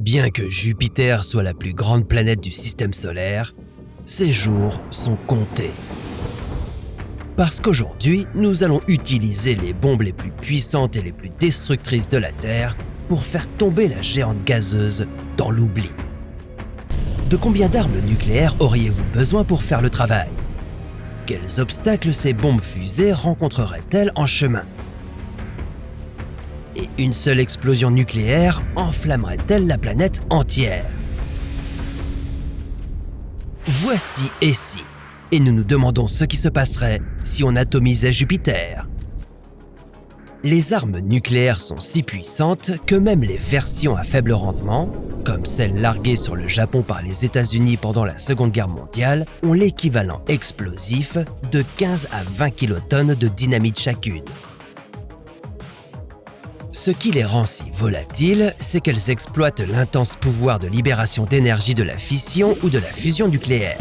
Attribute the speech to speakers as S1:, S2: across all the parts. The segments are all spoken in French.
S1: Bien que Jupiter soit la plus grande planète du système solaire, ses jours sont comptés. Parce qu'aujourd'hui, nous allons utiliser les bombes les plus puissantes et les plus destructrices de la Terre pour faire tomber la géante gazeuse dans l'oubli. De combien d'armes nucléaires auriez-vous besoin pour faire le travail? Quels obstacles ces bombes fusées rencontreraient-elles en chemin? Et une seule explosion nucléaire enflammerait-elle la planète entière? Voici et si, et nous nous demandons ce qui se passerait si on atomisait Jupiter. Les armes nucléaires sont si puissantes que même les versions à faible rendement, comme celles larguées sur le Japon par les États-Unis pendant la Seconde Guerre mondiale, ont l'équivalent explosif de 15 à 20 kilotonnes de dynamite chacune. Ce qui les rend si volatiles, c'est qu'elles exploitent l'intense pouvoir de libération d'énergie de la fission ou de la fusion nucléaire.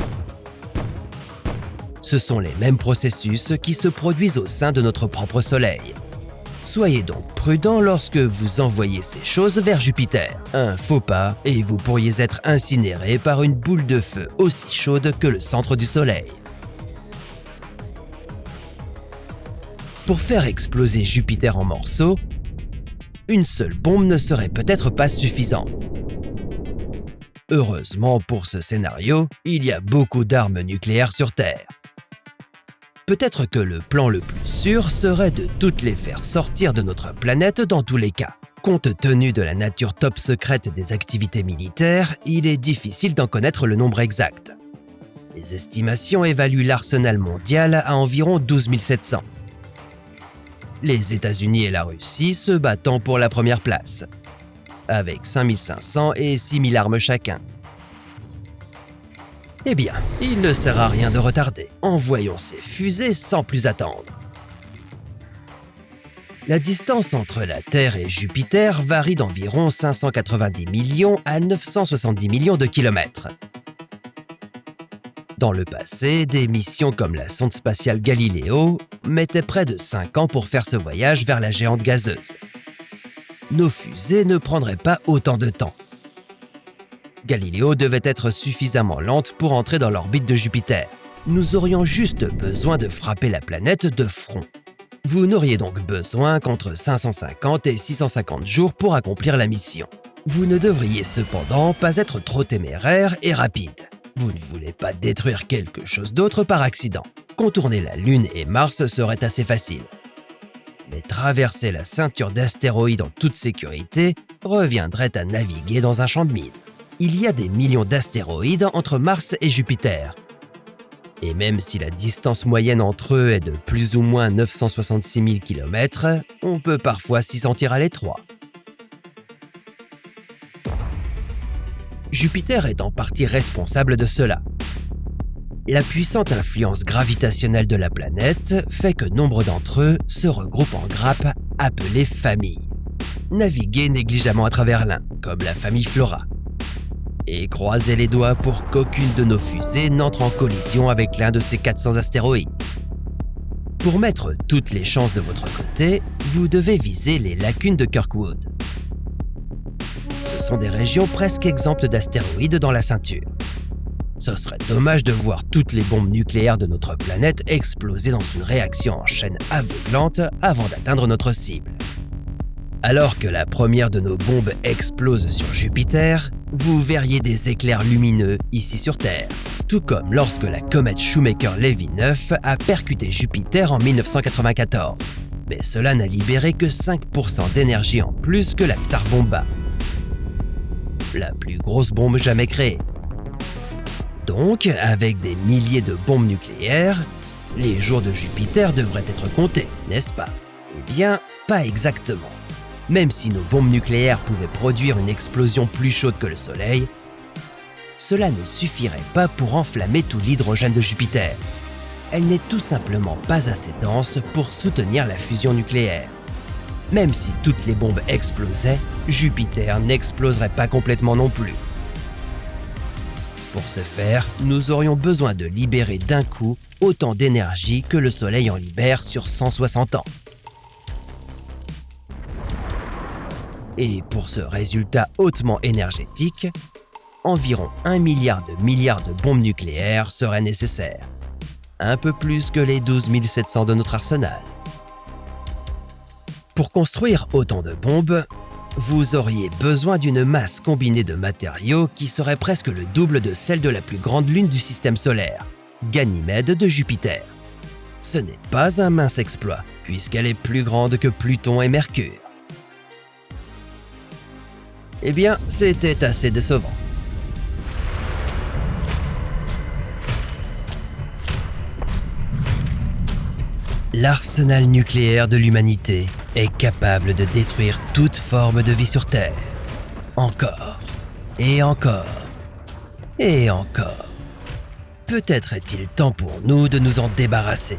S1: Ce sont les mêmes processus qui se produisent au sein de notre propre Soleil. Soyez donc prudents lorsque vous envoyez ces choses vers Jupiter. Un faux pas et vous pourriez être incinéré par une boule de feu aussi chaude que le centre du Soleil. Pour faire exploser Jupiter en morceaux, une seule bombe ne serait peut-être pas suffisante. Heureusement pour ce scénario, il y a beaucoup d'armes nucléaires sur Terre. Peut-être que le plan le plus sûr serait de toutes les faire sortir de notre planète dans tous les cas. Compte tenu de la nature top secrète des activités militaires, il est difficile d'en connaître le nombre exact. Les estimations évaluent l'arsenal mondial à environ 12 700. Les États-Unis et la Russie se battant pour la première place, avec 5 500 et 6 000 armes chacun. Eh bien, il ne sert à rien de retarder. Envoyons ces fusées sans plus attendre. La distance entre la Terre et Jupiter varie d'environ 590 millions à 970 millions de kilomètres. Dans le passé, des missions comme la sonde spatiale Galileo mettaient près de 5 ans pour faire ce voyage vers la géante gazeuse. Nos fusées ne prendraient pas autant de temps. Galileo devait être suffisamment lente pour entrer dans l'orbite de Jupiter. Nous aurions juste besoin de frapper la planète de front. Vous n'auriez donc besoin qu'entre 550 et 650 jours pour accomplir la mission. Vous ne devriez cependant pas être trop téméraire et rapide. Vous ne voulez pas détruire quelque chose d'autre par accident. Contourner la Lune et Mars serait assez facile. Mais traverser la ceinture d'astéroïdes en toute sécurité reviendrait à naviguer dans un champ de mines. Il y a des millions d'astéroïdes entre Mars et Jupiter. Et même si la distance moyenne entre eux est de plus ou moins 966 000 km, on peut parfois s'y sentir à l'étroit. Jupiter est en partie responsable de cela. La puissante influence gravitationnelle de la planète fait que nombre d'entre eux se regroupent en grappes appelées familles. Naviguez négligemment à travers l'un, comme la famille Flora. Et croisez les doigts pour qu'aucune de nos fusées n'entre en collision avec l'un de ces 400 astéroïdes. Pour mettre toutes les chances de votre côté, vous devez viser les lacunes de Kirkwood. Ce sont des régions presque exemptes d'astéroïdes dans la ceinture. Ce serait dommage de voir toutes les bombes nucléaires de notre planète exploser dans une réaction en chaîne aveuglante avant d'atteindre notre cible. Alors que la première de nos bombes explose sur Jupiter, vous verriez des éclairs lumineux ici sur Terre, tout comme lorsque la comète Shoemaker-Levy 9 a percuté Jupiter en 1994. Mais cela n'a libéré que 5% d'énergie en plus que la Tsar Bomba, la plus grosse bombe jamais créée. Donc, avec des milliers de bombes nucléaires, les jours de Jupiter devraient être comptés, n'est-ce pas? Eh bien, pas exactement. Même si nos bombes nucléaires pouvaient produire une explosion plus chaude que le Soleil, cela ne suffirait pas pour enflammer tout l'hydrogène de Jupiter. Elle n'est tout simplement pas assez dense pour soutenir la fusion nucléaire. Même si toutes les bombes explosaient, Jupiter n'exploserait pas complètement non plus. Pour ce faire, nous aurions besoin de libérer d'un coup autant d'énergie que le Soleil en libère sur 160 ans. Et pour ce résultat hautement énergétique, environ 1 milliard de bombes nucléaires seraient nécessaires. Un peu plus que les 12 700 de notre arsenal. Pour construire autant de bombes, vous auriez besoin d'une masse combinée de matériaux qui serait presque le double de celle de la plus grande lune du système solaire, Ganymède de Jupiter. Ce n'est pas un mince exploit, puisqu'elle est plus grande que Pluton et Mercure. Eh bien, c'était assez décevant. L'arsenal nucléaire de l'humanité est capable de détruire toute forme de vie sur Terre. Encore, et encore, et encore. Peut-être est-il temps pour nous de nous en débarrasser.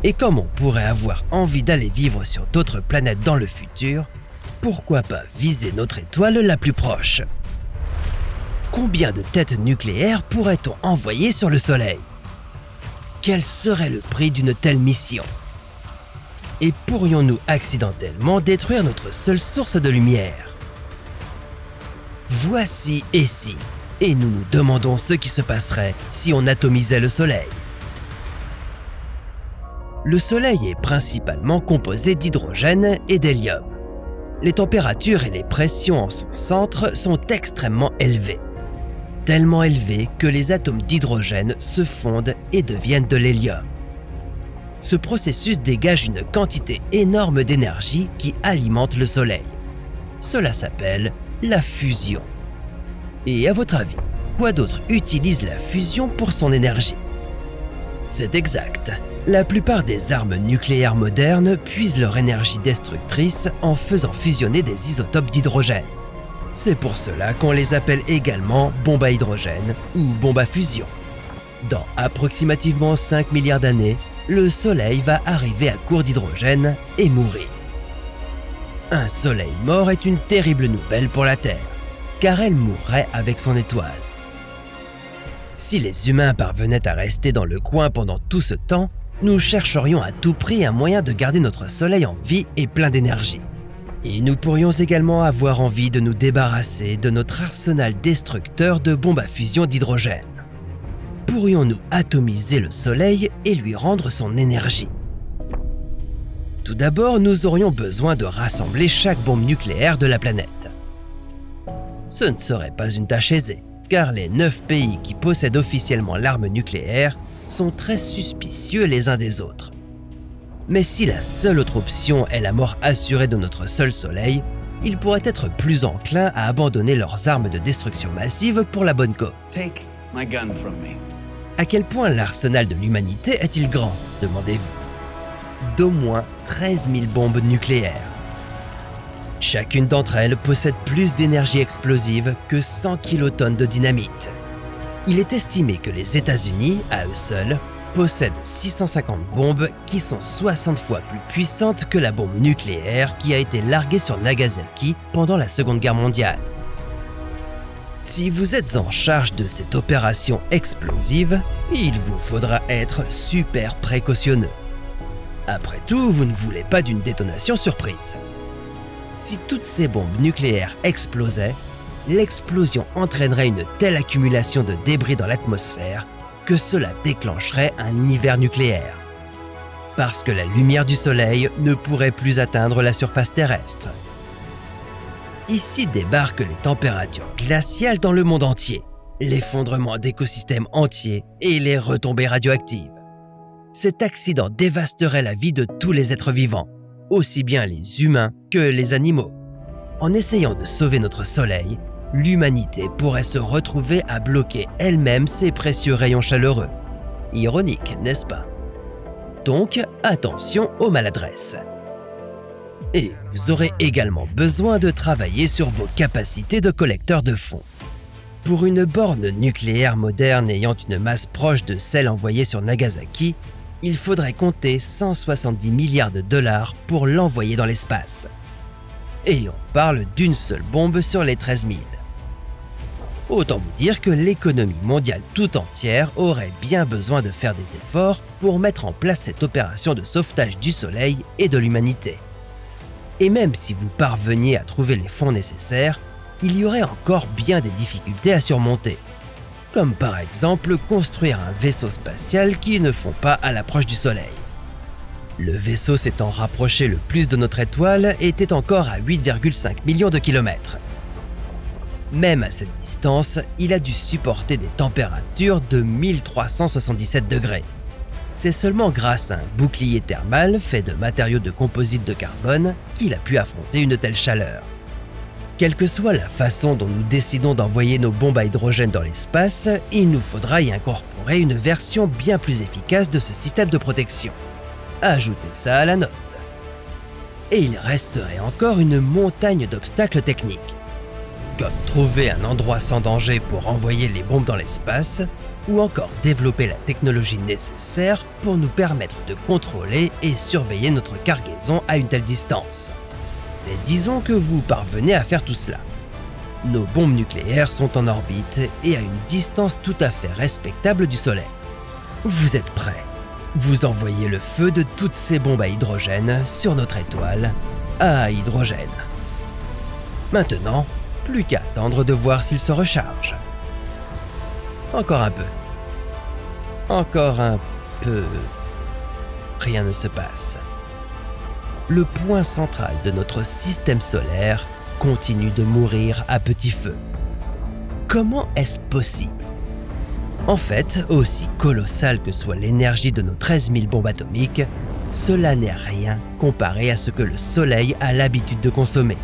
S1: Et comme on pourrait avoir envie d'aller vivre sur d'autres planètes dans le futur, pourquoi pas viser notre étoile la plus proche? Combien de têtes nucléaires pourrait-on envoyer sur le Soleil? Quel serait le prix d'une telle mission? Et pourrions-nous accidentellement détruire notre seule source de lumière? Voici et si, et nous nous demandons ce qui se passerait si on atomisait le Soleil. Le Soleil est principalement composé d'hydrogène et d'hélium. Les températures et les pressions en son centre sont extrêmement élevées. Tellement élevées que les atomes d'hydrogène se fondent et deviennent de l'hélium. Ce processus dégage une quantité énorme d'énergie qui alimente le Soleil. Cela s'appelle la fusion. Et à votre avis, quoi d'autre utilise la fusion pour son énergie? C'est exact. La plupart des armes nucléaires modernes puisent leur énergie destructrice en faisant fusionner des isotopes d'hydrogène. C'est pour cela qu'on les appelle également bombes à hydrogène ou bombes à fusion. Dans approximativement 5 milliards d'années, le Soleil va arriver à court d'hydrogène et mourir. Un Soleil mort est une terrible nouvelle pour la Terre, car elle mourrait avec son étoile. Si les humains parvenaient à rester dans le coin pendant tout ce temps, nous chercherions à tout prix un moyen de garder notre Soleil en vie et plein d'énergie. Et nous pourrions également avoir envie de nous débarrasser de notre arsenal destructeur de bombes à fusion d'hydrogène. Pourrions-nous atomiser le Soleil et lui rendre son énergie? Tout d'abord, nous aurions besoin de rassembler chaque bombe nucléaire de la planète. Ce ne serait pas une tâche aisée, car les 9 pays qui possèdent officiellement l'arme nucléaire sont très suspicieux les uns des autres. Mais si la seule autre option est la mort assurée de notre seul Soleil, ils pourraient être plus enclins à abandonner leurs armes de destruction massive pour la bonne cause.
S2: Take my gun from me.
S1: À quel point l'arsenal de l'humanité est-il grand, demandez-vous? D'au moins 13 000 bombes nucléaires. Chacune d'entre elles possède plus d'énergie explosive que 100 kilotonnes de dynamite. Il est estimé que les États-Unis, à eux seuls, possèdent 650 bombes qui sont 60 fois plus puissantes que la bombe nucléaire qui a été larguée sur Nagasaki pendant la Seconde Guerre mondiale. Si vous êtes en charge de cette opération explosive, il vous faudra être super précautionneux. Après tout, vous ne voulez pas d'une détonation surprise. Si toutes ces bombes nucléaires explosaient, l'explosion entraînerait une telle accumulation de débris dans l'atmosphère que cela déclencherait un hiver nucléaire. Parce que la lumière du Soleil ne pourrait plus atteindre la surface terrestre. Ici débarquent les températures glaciales dans le monde entier, l'effondrement d'écosystèmes entiers et les retombées radioactives. Cet accident dévasterait la vie de tous les êtres vivants, aussi bien les humains que les animaux. En essayant de sauver notre Soleil, l'humanité pourrait se retrouver à bloquer elle-même ses précieux rayons chaleureux. Ironique, n'est-ce pas? Donc, attention aux maladresses. Et vous aurez également besoin de travailler sur vos capacités de collecteur de fonds. Pour une borne nucléaire moderne ayant une masse proche de celle envoyée sur Nagasaki, il faudrait compter 170 milliards de dollars pour l'envoyer dans l'espace. Et on parle d'une seule bombe sur les 13 000. Autant vous dire que l'économie mondiale tout entière aurait bien besoin de faire des efforts pour mettre en place cette opération de sauvetage du Soleil et de l'humanité. Et même si vous parveniez à trouver les fonds nécessaires, il y aurait encore bien des difficultés à surmonter. Comme par exemple construire un vaisseau spatial qui ne fond pas à l'approche du Soleil. Le vaisseau s'étant rapproché le plus de notre étoile était encore à 8,5 millions de kilomètres. Même à cette distance, il a dû supporter des températures de 1377 degrés. C'est seulement grâce à un bouclier thermal fait de matériaux de composite de carbone qu'il a pu affronter une telle chaleur. Quelle que soit la façon dont nous décidons d'envoyer nos bombes à hydrogène dans l'espace, il nous faudra y incorporer une version bien plus efficace de ce système de protection. Ajoutez ça à la note. Et il resterait encore une montagne d'obstacles techniques. Comme trouver un endroit sans danger pour envoyer les bombes dans l'espace, ou encore développer la technologie nécessaire pour nous permettre de contrôler et surveiller notre cargaison à une telle distance. Mais disons que vous parvenez à faire tout cela. Nos bombes nucléaires sont en orbite et à une distance tout à fait respectable du Soleil. Vous êtes prêts. Vous envoyez le feu de toutes ces bombes à hydrogène sur notre étoile à hydrogène. Maintenant, plus qu'à attendre de voir s'il se recharge. Encore un peu. Encore un peu. Rien ne se passe. Le point central de notre système solaire continue de mourir à petit feu. Comment est-ce possible ? En fait, aussi colossale que soit l'énergie de nos 13 000 bombes atomiques, cela n'est rien comparé à ce que le Soleil a l'habitude de consommer.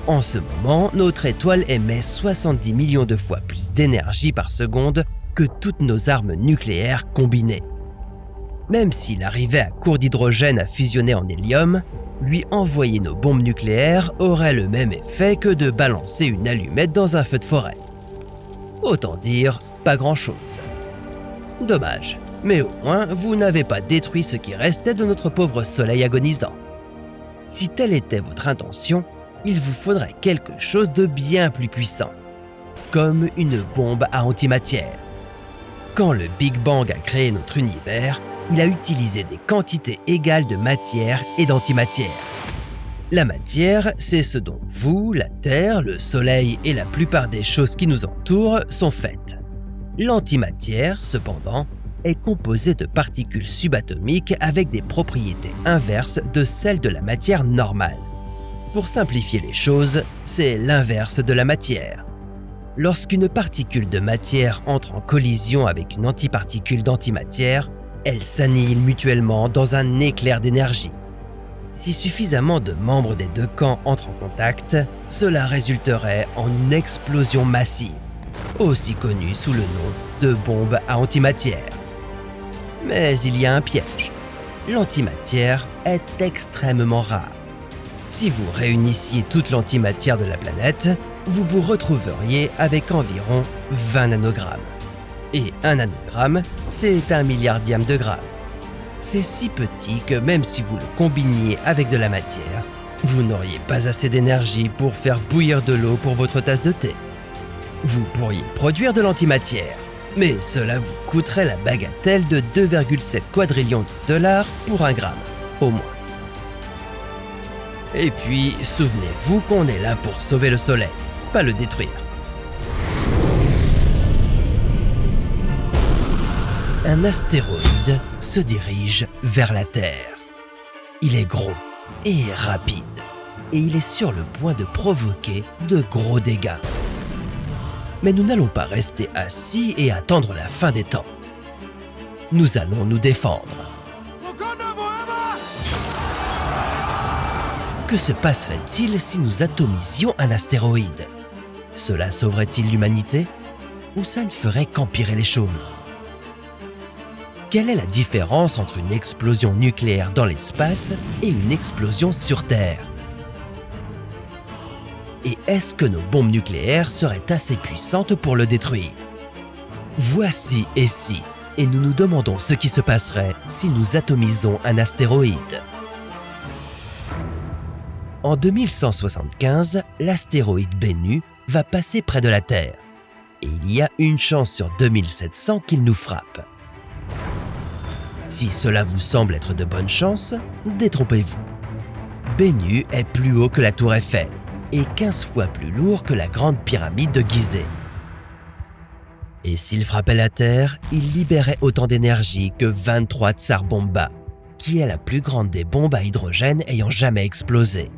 S1: En ce moment, notre étoile émet 70 millions de fois plus d'énergie par seconde que toutes nos armes nucléaires combinées. Même s'il arrivait à court d'hydrogène à fusionner en hélium, lui envoyer nos bombes nucléaires aurait le même effet que de balancer une allumette dans un feu de forêt. Autant dire, pas grand-chose. Dommage, mais au moins vous n'avez pas détruit ce qui restait de notre pauvre Soleil agonisant. Si telle était votre intention, il vous faudrait quelque chose de bien plus puissant, comme une bombe à antimatière. Quand le Big Bang a créé notre univers, il a utilisé des quantités égales de matière et d'antimatière. La matière, c'est ce dont vous, la Terre, le Soleil et la plupart des choses qui nous entourent sont faites. L'antimatière, cependant, est composée de particules subatomiques avec des propriétés inverses de celles de la matière normale. Pour simplifier les choses, c'est l'inverse de la matière. Lorsqu'une particule de matière entre en collision avec une antiparticule d'antimatière, elles s'annihilent mutuellement dans un éclair d'énergie. Si suffisamment de membres des deux camps entrent en contact, cela résulterait en une explosion massive, aussi connue sous le nom de bombe à antimatière. Mais il y a un piège. L'antimatière est extrêmement rare. Si vous réunissiez toute l'antimatière de la planète, vous vous retrouveriez avec environ 20 nanogrammes. Et un nanogramme, c'est 1 milliardième de gramme. C'est si petit que même si vous le combiniez avec de la matière, vous n'auriez pas assez d'énergie pour faire bouillir de l'eau pour votre tasse de thé. Vous pourriez produire de l'antimatière, mais cela vous coûterait la bagatelle de 2,7 quadrillions de dollars pour 1 gramme, au moins. Et puis, souvenez-vous qu'on est là pour sauver le Soleil, pas le détruire. Un astéroïde se dirige vers la Terre. Il est gros et rapide, et il est sur le point de provoquer de gros dégâts. Mais nous n'allons pas rester assis et attendre la fin des temps. Nous allons nous défendre. Que se passerait-il si nous atomisions un astéroïde ? Cela sauverait-il l'humanité ? Ou ça ne ferait qu'empirer les choses ? Quelle est la différence entre une explosion nucléaire dans l'espace et une explosion sur Terre ? Et est-ce que nos bombes nucléaires seraient assez puissantes pour le détruire ? Voici et si, et nous nous demandons ce qui se passerait si nous atomisons un astéroïde. En 2175, l'astéroïde Bennu va passer près de la Terre, et il y a une chance sur 2700 qu'il nous frappe. Si cela vous semble être de bonne chance, détrompez-vous. Bennu est plus haut que la tour Eiffel et 15 fois plus lourd que la grande pyramide de Gizeh. Et s'il frappait la Terre, il libérait autant d'énergie que 23 Tsar Bomba, qui est la plus grande des bombes à hydrogène ayant jamais explosé.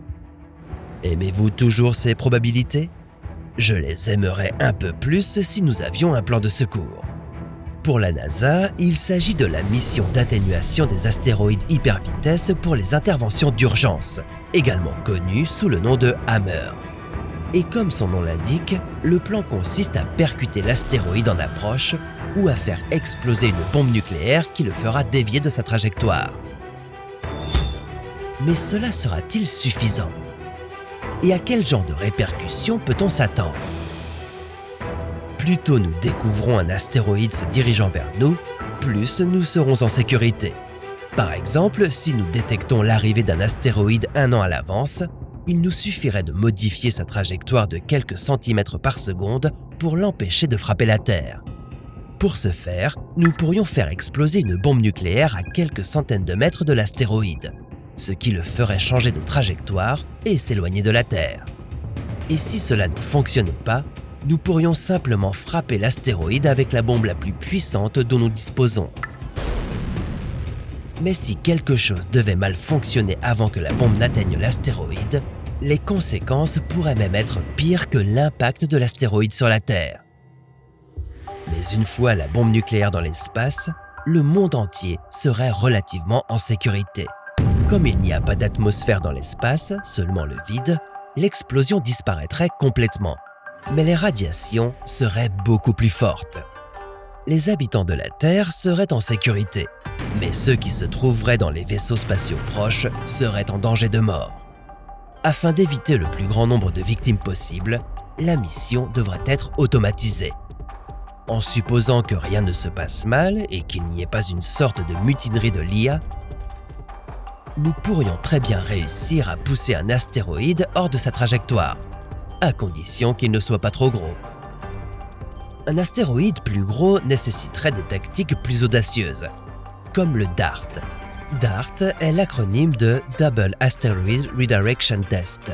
S1: Aimez-vous toujours ces probabilités ? Je les aimerais un peu plus si nous avions un plan de secours. Pour la NASA, il s'agit de la mission d'atténuation des astéroïdes hypervitesse pour les interventions d'urgence, également connue sous le nom de Hammer. Et comme son nom l'indique, le plan consiste à percuter l'astéroïde en approche ou à faire exploser une bombe nucléaire qui le fera dévier de sa trajectoire. Mais cela sera-t-il suffisant ? Et à quel genre de répercussions peut-on s'attendre ? Plus tôt nous découvrons un astéroïde se dirigeant vers nous, plus nous serons en sécurité. Par exemple, si nous détectons l'arrivée d'un astéroïde 1 an à l'avance, il nous suffirait de modifier sa trajectoire de quelques centimètres par seconde pour l'empêcher de frapper la Terre. Pour ce faire, nous pourrions faire exploser une bombe nucléaire à quelques centaines de mètres de l'astéroïde, ce qui le ferait changer de trajectoire et s'éloigner de la Terre. Et si cela ne fonctionnait pas, nous pourrions simplement frapper l'astéroïde avec la bombe la plus puissante dont nous disposons. Mais si quelque chose devait mal fonctionner avant que la bombe n'atteigne l'astéroïde, les conséquences pourraient même être pires que l'impact de l'astéroïde sur la Terre. Mais une fois la bombe nucléaire dans l'espace, le monde entier serait relativement en sécurité. Comme il n'y a pas d'atmosphère dans l'espace, seulement le vide, l'explosion disparaîtrait complètement. Mais les radiations seraient beaucoup plus fortes. Les habitants de la Terre seraient en sécurité, mais ceux qui se trouveraient dans les vaisseaux spatiaux proches seraient en danger de mort. Afin d'éviter le plus grand nombre de victimes possible, la mission devrait être automatisée. En supposant que rien ne se passe mal et qu'il n'y ait pas une sorte de mutinerie de l'IA, nous pourrions très bien réussir à pousser un astéroïde hors de sa trajectoire, à condition qu'il ne soit pas trop gros. Un astéroïde plus gros nécessiterait des tactiques plus audacieuses, comme le DART. DART est l'acronyme de Double Asteroid Redirection Test.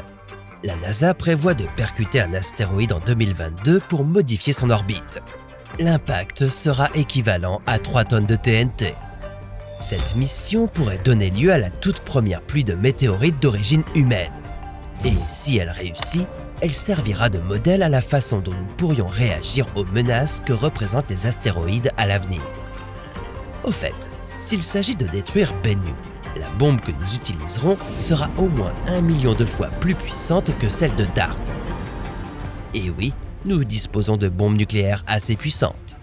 S1: La NASA prévoit de percuter un astéroïde en 2022 pour modifier son orbite. L'impact sera équivalent à 3 tonnes de TNT. Cette mission pourrait donner lieu à la toute première pluie de météorites d'origine humaine. Et si elle réussit, elle servira de modèle à la façon dont nous pourrions réagir aux menaces que représentent les astéroïdes à l'avenir. Au fait, s'il s'agit de détruire Bennu, la bombe que nous utiliserons sera au moins 1 million de fois plus puissante que celle de DART. Et oui, nous disposons de bombes nucléaires assez puissantes.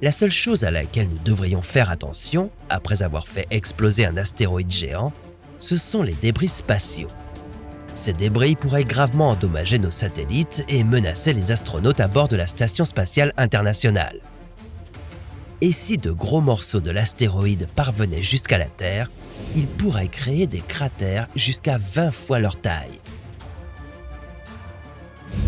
S1: La seule chose à laquelle nous devrions faire attention, après avoir fait exploser un astéroïde géant, ce sont les débris spatiaux. Ces débris pourraient gravement endommager nos satellites et menacer les astronautes à bord de la Station spatiale internationale. Et si de gros morceaux de l'astéroïde parvenaient jusqu'à la Terre, ils pourraient créer des cratères jusqu'à 20 fois leur taille.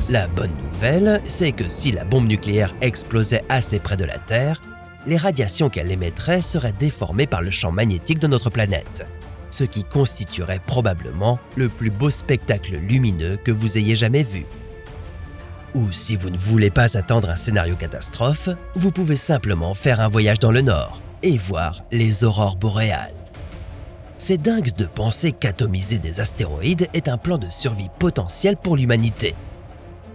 S1: La bonne nouvelle, c'est que si la bombe nucléaire explosait assez près de la Terre, les radiations qu'elle émettrait seraient déformées par le champ magnétique de notre planète, ce qui constituerait probablement le plus beau spectacle lumineux que vous ayez jamais vu. Ou si vous ne voulez pas attendre un scénario catastrophe, vous pouvez simplement faire un voyage dans le Nord et voir les aurores boréales. C'est dingue de penser qu'atomiser des astéroïdes est un plan de survie potentiel pour l'humanité.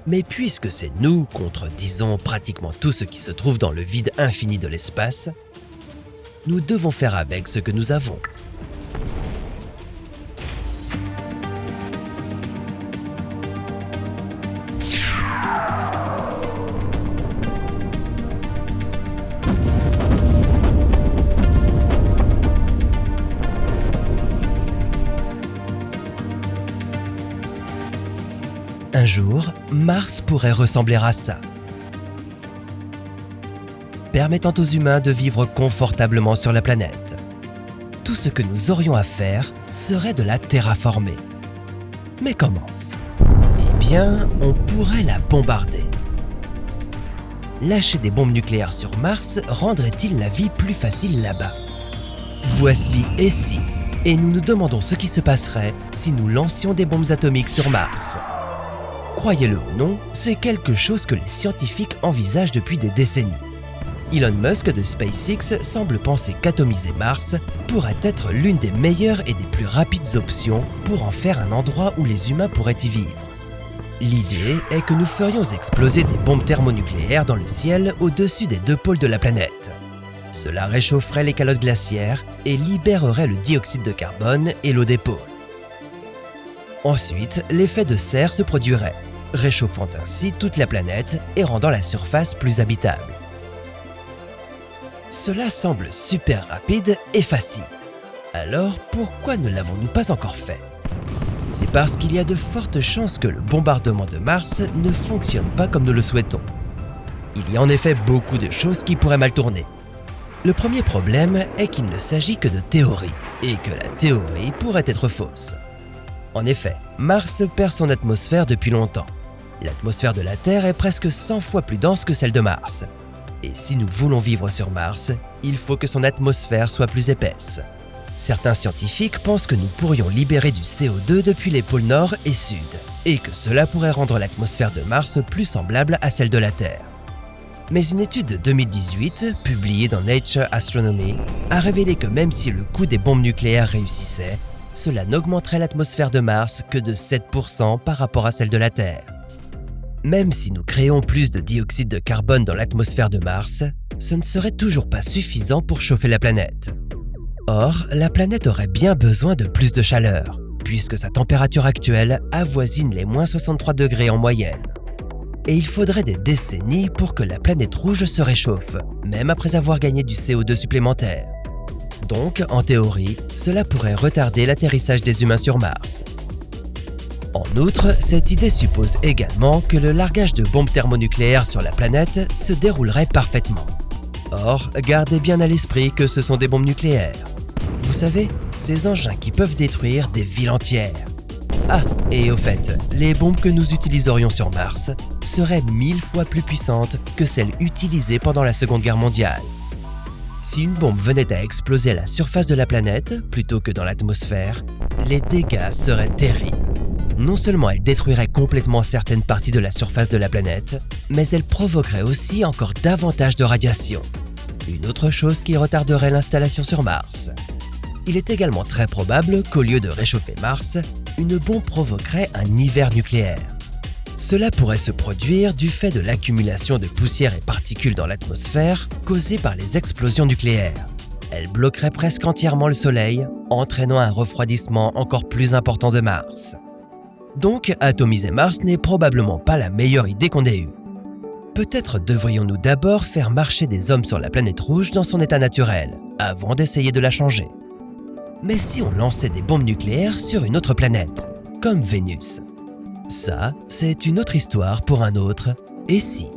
S1: Mais puisque c'est nous contre, disons, pratiquement tout ce qui se trouve dans le vide infini de l'espace, nous devons faire avec ce que nous avons. Un jour, Mars pourrait ressembler à ça, permettant aux humains de vivre confortablement sur la planète. Tout ce que nous aurions à faire serait de la terraformer. Mais comment ? Eh bien, on pourrait la bombarder. Lâcher des bombes nucléaires sur Mars rendrait-il la vie plus facile là-bas ? Voici Et si, et nous nous demandons ce qui se passerait si nous lancions des bombes atomiques sur Mars. Croyez-le ou non, c'est quelque chose que les scientifiques envisagent depuis des décennies. Elon Musk de SpaceX semble penser qu'atomiser Mars pourrait être l'une des meilleures et des plus rapides options pour en faire un endroit où les humains pourraient y vivre. L'idée est que nous ferions exploser des bombes thermonucléaires dans le ciel au-dessus des deux pôles de la planète. Cela réchaufferait les calottes glaciaires et libérerait le dioxyde de carbone et l'eau des pôles. Ensuite, l'effet de serre se produirait, réchauffant ainsi toute la planète et rendant la surface plus habitable. Cela semble super rapide et facile. Alors pourquoi ne l'avons-nous pas encore fait? C'est parce qu'il y a de fortes chances que le bombardement de Mars ne fonctionne pas comme nous le souhaitons. Il y a en effet beaucoup de choses qui pourraient mal tourner. Le premier problème est qu'il ne s'agit que de théorie, et que la théorie pourrait être fausse. En effet, Mars perd son atmosphère depuis longtemps. L'atmosphère de la Terre est presque 100 fois plus dense que celle de Mars. Et si nous voulons vivre sur Mars, il faut que son atmosphère soit plus épaisse. Certains scientifiques pensent que nous pourrions libérer du CO2 depuis les pôles Nord et Sud, et que cela pourrait rendre l'atmosphère de Mars plus semblable à celle de la Terre. Mais une étude de 2018, publiée dans Nature Astronomy, a révélé que même si le coût des bombes nucléaires réussissait, cela n'augmenterait l'atmosphère de Mars que de 7% par rapport à celle de la Terre. Même si nous créons plus de dioxyde de carbone dans l'atmosphère de Mars, ce ne serait toujours pas suffisant pour chauffer la planète. Or, la planète aurait bien besoin de plus de chaleur, puisque sa température actuelle avoisine les moins 63 degrés en moyenne. Et il faudrait des décennies pour que la planète rouge se réchauffe, même après avoir gagné du CO2 supplémentaire. Donc, en théorie, cela pourrait retarder l'atterrissage des humains sur Mars. En outre, cette idée suppose également que le largage de bombes thermonucléaires sur la planète se déroulerait parfaitement. Or, gardez bien à l'esprit que ce sont des bombes nucléaires. Vous savez, ces engins qui peuvent détruire des villes entières. Ah, et au fait, les bombes que nous utiliserions sur Mars seraient 1000 fois plus puissantes que celles utilisées pendant la Seconde Guerre mondiale. Si une bombe venait à exploser à la surface de la planète plutôt que dans l'atmosphère, les dégâts seraient terribles. Non seulement elle détruirait complètement certaines parties de la surface de la planète, mais elle provoquerait aussi encore davantage de radiation. Une autre chose qui retarderait l'installation sur Mars. Il est également très probable qu'au lieu de réchauffer Mars, une bombe provoquerait un hiver nucléaire. Cela pourrait se produire du fait de l'accumulation de poussière et particules dans l'atmosphère causée par les explosions nucléaires. Elle bloquerait presque entièrement le Soleil, entraînant un refroidissement encore plus important de Mars. Donc, atomiser Mars n'est probablement pas la meilleure idée qu'on ait eue. Peut-être devrions-nous d'abord faire marcher des hommes sur la planète rouge dans son état naturel, avant d'essayer de la changer. Mais si on lançait des bombes nucléaires sur une autre planète, comme Vénus? Ça, c'est une autre histoire pour un autre « Et si ?»